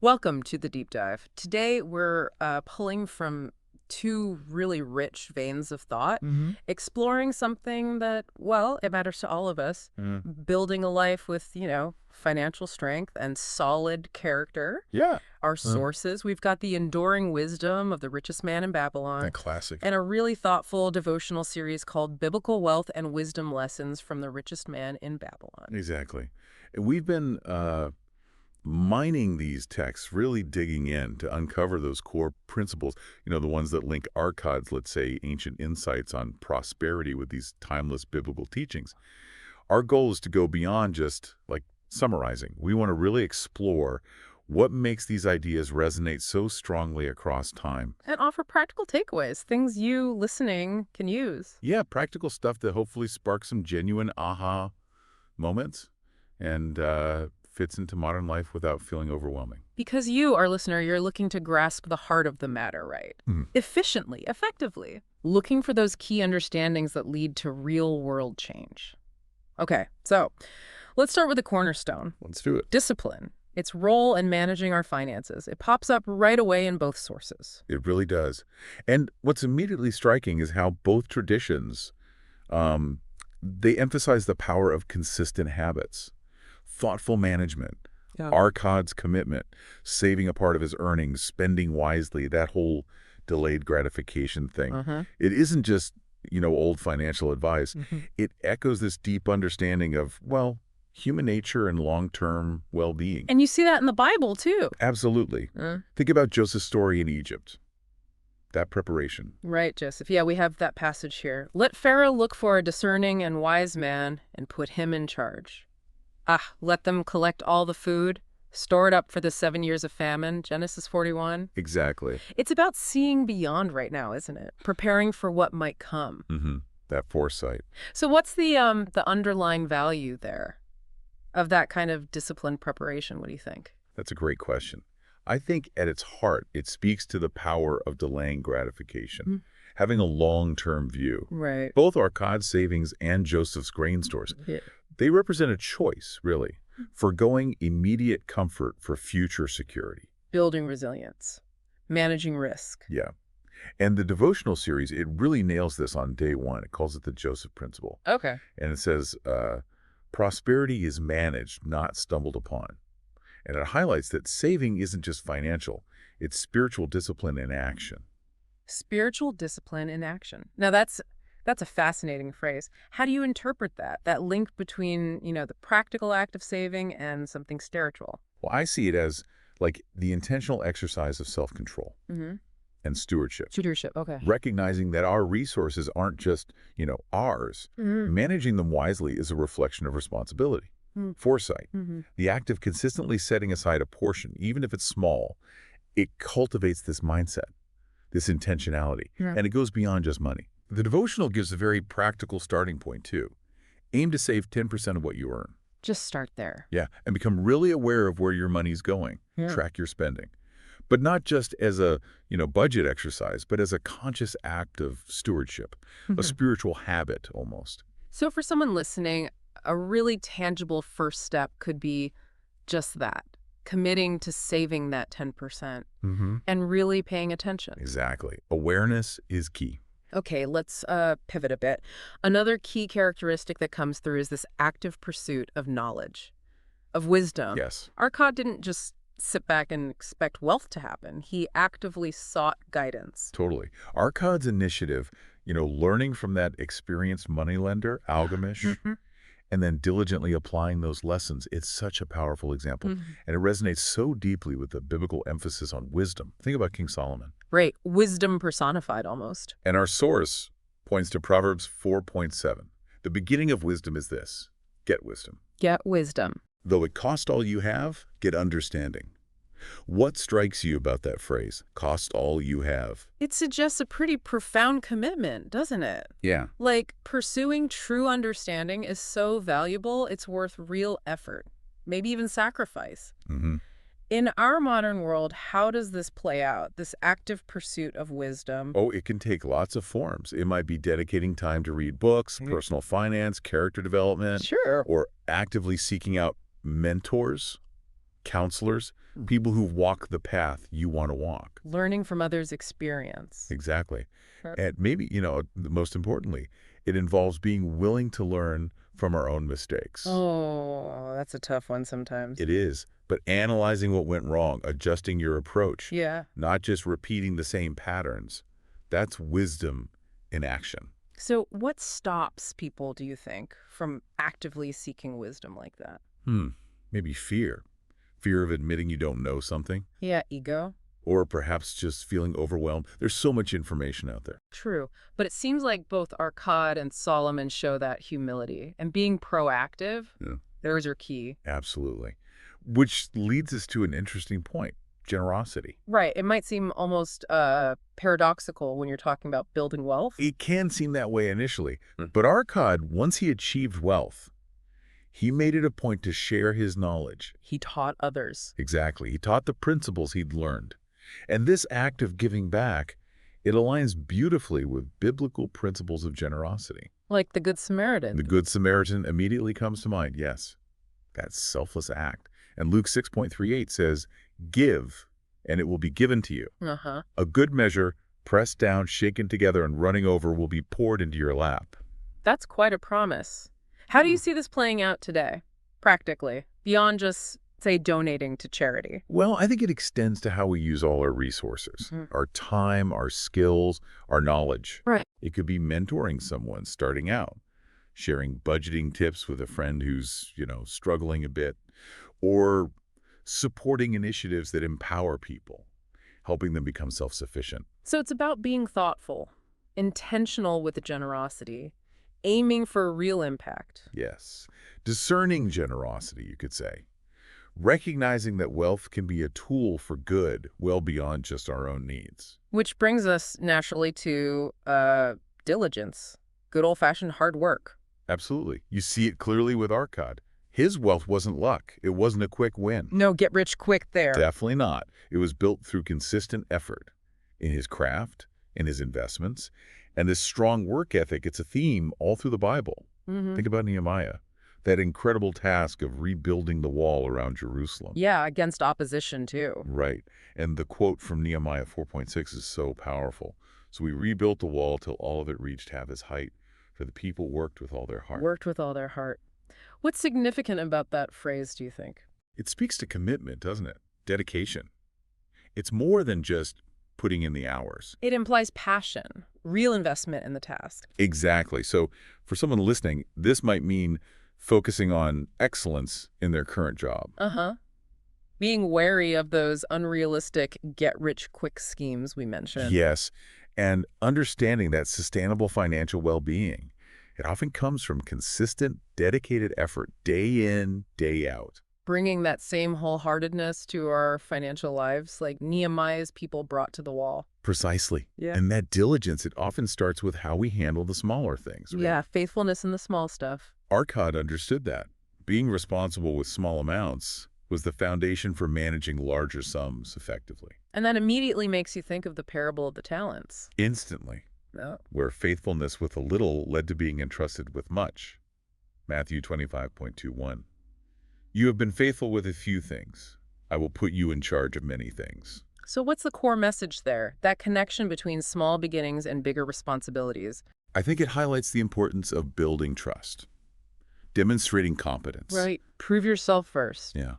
Welcome to the deep dive. Today we're pulling from two really rich veins of thought, hmm exploring something that, well, it matters to all of us, Mm. building a life with, financial strength and solid character. Yeah. Our Uh, sources, we've got the enduring wisdom of the richest man in that Babylon, classic. and a really thoughtful devotional series called Biblical Wealth and Wisdom Lessons from the Richest Man in Babylon. Exactly. And we've been mining these texts, really digging in to uncover those core principles, the ones that link Arkad's, let's say, ancient insights on prosperity with these timeless biblical teachings. Our goal is to go beyond just, like, summarizing. We want to really explore what makes these ideas resonate so strongly across time. And offer practical takeaways, things you listening can use. Yeah, practical stuff that hopefully sparks some genuine aha moments and fits into modern life without feeling overwhelming. Because you, our listener, you're looking to grasp the heart of the matter, right? Mhm. Efficiently, effectively. Looking for those key understandings that lead to real-world change. Okay, so let's start with the cornerstone, Let's do it. discipline. Its role in managing our finances. It pops up right away in both sources. It really does. And what's immediately striking is how both traditions, they emphasize the power of consistent habits, thoughtful management, Yeah. Arkad's commitment, saving a part of his earnings, spending wisely, that whole delayed gratification thing. Uh-huh. It isn't just, old financial advice. hmm It echoes this deep understanding of, well, human nature and long-term well-being. And you see that in the Bible, too. Absolutely. Think about Joseph's story in Egypt. That preparation. Right, Joseph. Yeah, we have that passage here. Let Pharaoh look for a discerning and wise man and put him in charge. Let them collect all the food, store it up for the 7 years of famine, Genesis 41. Exactly. It's about seeing beyond right now, isn't it? Preparing for what might come. That foresight. So what's the underlying value there of that kind of disciplined preparation? What do you think? That's a great question. I think at its heart, it speaks to the power of delaying gratification, Mm. having a long-term view. Right. Both Arkad's savings and Joseph's grain stores, Yeah. they represent a choice, really, foregoing immediate comfort for future security. Building resilience, managing risk. Yeah. And the devotional series, it really nails this on day one. It calls it the Joseph Principle. Okay. And it says, prosperity is managed, not stumbled upon. And it highlights that saving isn't just financial, it's spiritual discipline in action. Spiritual discipline in action. Now that's a fascinating phrase. How do you interpret that link between, the practical act of saving and something spiritual? Well, I see it as like the intentional exercise of self-control Mm-hmm. and stewardship, Tutorship. Okay. recognizing that our resources aren't just, ours. Mm-hmm. Managing them wisely is a reflection of responsibility, Mm. foresight. Mm-hmm. The act of consistently setting aside a portion, even if it's small, it cultivates this mindset, this intentionality, Yeah. and it goes beyond just money. The devotional gives a very practical starting point, too. Aim to save 10% of what you earn. Just start there. Yeah, and become really aware of where your money's going. Yeah. Track your spending. But not just as a, budget exercise, but as a conscious act of stewardship, a spiritual habit almost. So for someone listening, a really tangible first step could be just that, committing to saving that 10% and really paying attention. Exactly. Awareness is key. Okay, let's pivot a bit. Another key characteristic that comes through is this active pursuit of knowledge, of wisdom. Yes. Arkad didn't just sit back and expect wealth to happen. He actively sought guidance. Totally. Arkad's initiative, learning from that experienced moneylender, Algamish, and then diligently applying those lessons, it's such a powerful example. Mhm. And it resonates so deeply with the biblical emphasis on wisdom. Think about King Solomon. Right, wisdom personified almost. And our source points to Proverbs 4.7. The beginning of wisdom is this: get wisdom. Get wisdom. Though it cost all you have, get understanding. What strikes you about that phrase, cost all you have? It suggests a pretty profound commitment, doesn't it? Yeah. Like, pursuing true understanding is so valuable, it's worth real effort, maybe even sacrifice. In our modern world, how does this play out, this active pursuit of wisdom? Oh, it can take lots of forms. It might be dedicating time to read books, personal finance, character development, Sure. or actively seeking out mentors counselors, people who walk the path you want to walk. Learning from others' experience. Exactly. Sure. And maybe, most importantly, it involves being willing to learn from our own mistakes. Oh, that's a tough one sometimes. It is. But analyzing what went wrong, adjusting your approach, Yeah. not just repeating the same patterns, that's wisdom in action. So what stops people, do you think, from actively seeking wisdom like that? Maybe fear. Fear of admitting you don't know something, Yeah, ego. or perhaps just feeling overwhelmed. There's so much information out there. True. But it seems like both Arkad and Solomon show that humility. And being proactive, Yeah. those are key. Absolutely. Which leads us to an interesting point, generosity. Right. It might seem almost paradoxical when you're talking about building wealth. It can seem that way initially, but Arkad, once he achieved wealth, he made it a point to share his knowledge. He taught others. Exactly. He taught the principles he'd learned. And this act of giving back, it aligns beautifully with biblical principles of generosity. Like the Good Samaritan. The Good Samaritan immediately comes to mind, yes. That selfless act. And Luke 6.38 says, "Give, and it will be given to you. Uh-huh. A good measure, pressed down, shaken together, and running over will be poured into your lap." That's quite a promise. How do you see this playing out today, practically, beyond just, say, donating to charity? Well, I think it extends to how we use all our resources, our time, our skills, our knowledge. Right. It could be mentoring someone starting out, sharing budgeting tips with a friend who's, struggling a bit, or supporting initiatives that empower people, helping them become self-sufficient. So it's about being thoughtful, intentional with the generosity, aiming for a real impact. Yes. Discerning generosity, you could say. Recognizing that wealth can be a tool for good well beyond just our own needs. Which brings us naturally to diligence, good old-fashioned hard work. Absolutely. You see it clearly with Arkad. His wealth wasn't luck. It wasn't a quick win. No get rich quick there. Definitely not. It was built through consistent effort in his craft, in his investments, and this strong work ethic. It's a theme all through the Bible. Think about Nehemiah, that incredible task of rebuilding the wall around Jerusalem. Yeah, against opposition too. Right. And the quote from Nehemiah 4.6 is so powerful. "So we rebuilt the wall till all of it reached half its height, for the people worked with all their heart." Worked with all their heart. What's significant about that phrase, do you think? It speaks to commitment, doesn't it? Dedication. It's more than just putting in the hours. It implies passion, real investment in the task. Exactly. So for someone listening, this might mean focusing on excellence in their current job. Being wary of those unrealistic get-rich-quick schemes we mentioned. Yes, and understanding that sustainable financial well-being, it often comes from consistent, dedicated effort day in, day out. Bringing that same wholeheartedness to our financial lives, like Nehemiah's people brought to the wall. Precisely. Yeah. And that diligence, it often starts with how we handle the smaller things. Right? Yeah, faithfulness in the small stuff. Arkad understood that. Being responsible with small amounts was the foundation for managing larger sums effectively. And that immediately makes you think of the parable of the talents. Instantly. Oh. Where faithfulness with a little led to being entrusted with much. Matthew 25.21. "You have been faithful with a few things. I will put you in charge of many things." So what's the core message there? That connection between small beginnings and bigger responsibilities. I think it highlights the importance of building trust, demonstrating competence. Right. Prove yourself first. Yeah.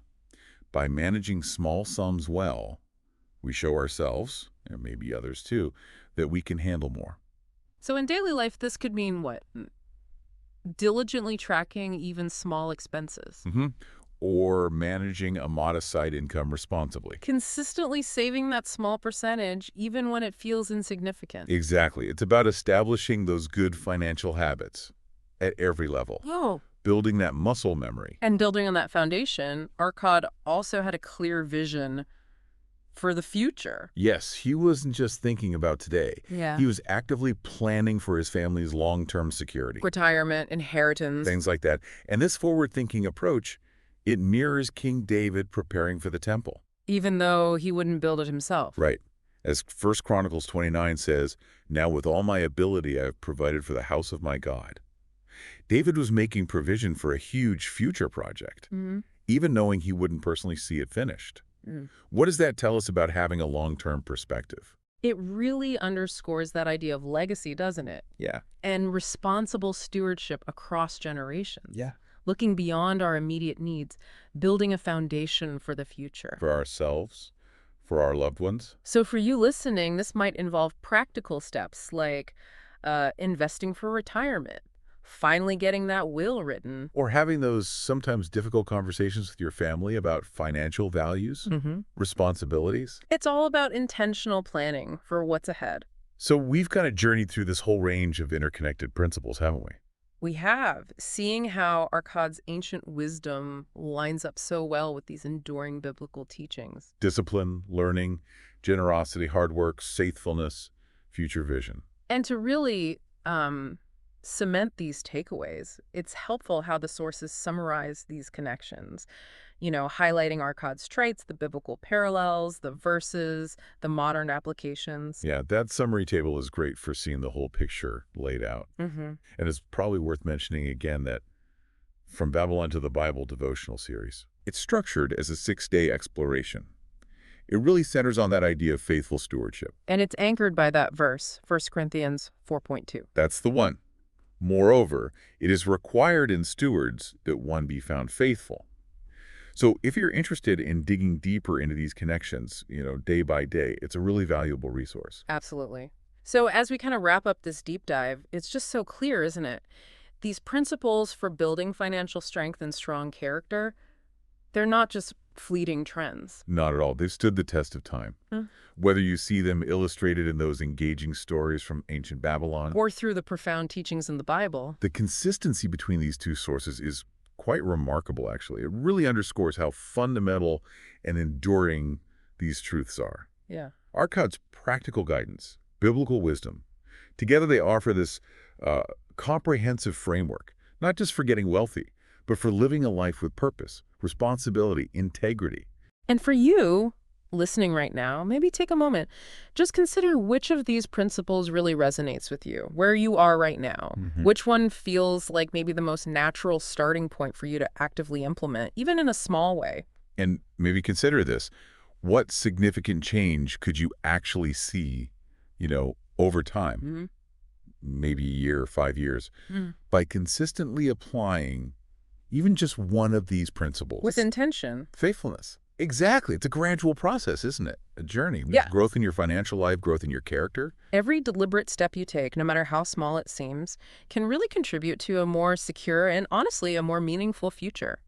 By managing small sums well, we show ourselves, and maybe others too, that we can handle more. So in daily life, this could mean what? Diligently tracking even small expenses. Or managing a modest side income responsibly. Consistently saving that small percentage, even when it feels insignificant. Exactly. It's about establishing those good financial habits at every level. Oh. Building that muscle memory. And building on that foundation, Arkad also had a clear vision for the future. Yes, he wasn't just thinking about today. Yeah. He was actively planning for his family's long-term security. Retirement, inheritance. Things like that. And this forward-thinking approach, it mirrors King David preparing for the temple. Even though he wouldn't build it himself. Right. As 1 Chronicles 29 says, "Now with all my ability I have provided for the house of my God." David was making provision for a huge future project. even knowing he wouldn't personally see it finished. Mm. What does that tell us about having a long-term perspective? It really underscores that idea of legacy, doesn't it? Yeah. And responsible stewardship across generations, Yeah. looking beyond our immediate needs, building a foundation for the future. For ourselves, for our loved ones, So for you listening, this might involve practical steps like investing for retirement, finally getting that will written. or having those sometimes difficult conversations with your family about financial values, Hmm. responsibilities. It's all about intentional planning for what's ahead. So we've kind of journeyed through this whole range of interconnected principles, haven't we? We have, seeing how Arkad's ancient wisdom lines up so well with these enduring biblical teachings. Discipline, learning, generosity, hard work, faithfulness, future vision. And to really cement these takeaways, it's helpful how the sources summarize these connections, highlighting Arkad's traits, the biblical parallels, the verses, the modern applications. Yeah, that summary table is great for seeing the whole picture laid out. Hmm. And it's probably worth mentioning again that From Babylon to the Bible devotional series, it's structured as a 6-day exploration. It really centers on that idea of faithful stewardship. And it's anchored by that verse, 1 Corinthians 4:2. That's the one. Moreover, it is required in stewards that one be found faithful. So if you're interested in digging deeper into these connections, day by day, it's a really valuable resource. Absolutely. So as we kind of wrap up this deep dive, it's just so clear, isn't it? These principles for building financial strength and strong character, they're not just fleeting trends. Not at all. They've stood the test of time. Hmm. Whether you see them illustrated in those engaging stories from ancient Babylon, Or through the profound teachings in the Bible. the consistency between these two sources is quite remarkable, actually. It really underscores how fundamental and enduring these truths are. Yeah. Arkad's practical guidance, biblical wisdom, together they offer this comprehensive framework, not just for getting wealthy, but for living a life with purpose, responsibility, integrity. And for you, listening right now, maybe take a moment. Just consider which of these principles really resonates with you, where you are right now. Which one feels like maybe the most natural starting point for you to actively implement, even in a small way. And maybe consider this. What significant change could you actually see, over time, Hmm. maybe a year, 5 years, Mm. by consistently applying even just one of these principles? With intention. Faithfulness. Exactly. It's a gradual process, isn't it? A journey. Yeah. Growth in your financial life, growth in your character. Every deliberate step you take, no matter how small it seems, can really contribute to a more secure and honestly a more meaningful future.